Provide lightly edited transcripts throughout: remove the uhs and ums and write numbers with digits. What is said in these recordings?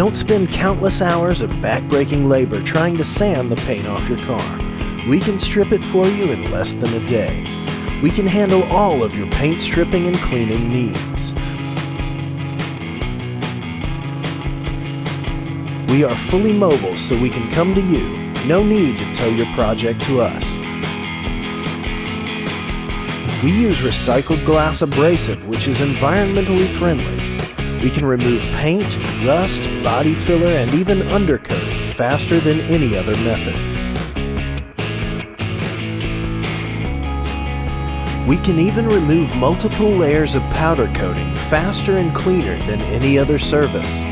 Don't spend countless hours of backbreaking labor trying to sand the paint off your car. We can strip it for you in less than a day. We can handle all of your paint stripping and cleaning needs. We are fully mobile, so we can come to you. No need to tow your project to us. We use recycled glass abrasive, which is environmentally friendly. We can remove paint, rust, body filler, and even undercoating faster than any other method. We can even remove multiple layers of powder coating faster and cleaner than any other service.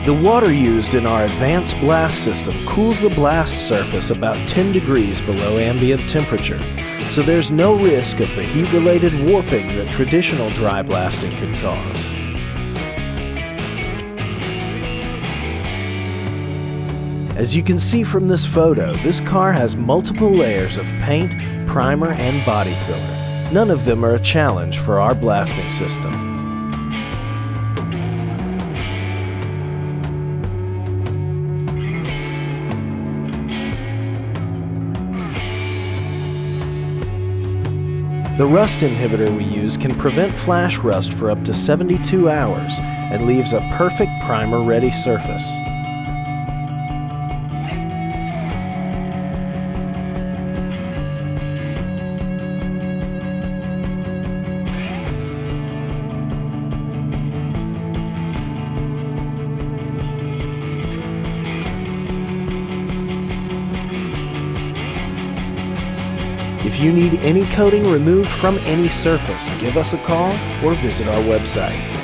The water used in our advanced blast system cools the blast surface about 10 degrees below ambient temperature, so there's no risk of the heat-related warping that traditional dry blasting can cause. As you can see from this photo, this car has multiple layers of paint, primer, and body filler. None of them are a challenge for our blasting system. The rust inhibitor we use can prevent flash rust for up to 72 hours and leaves a perfect primer-ready surface. If you need any coating removed from any surface, give us a call or visit our website.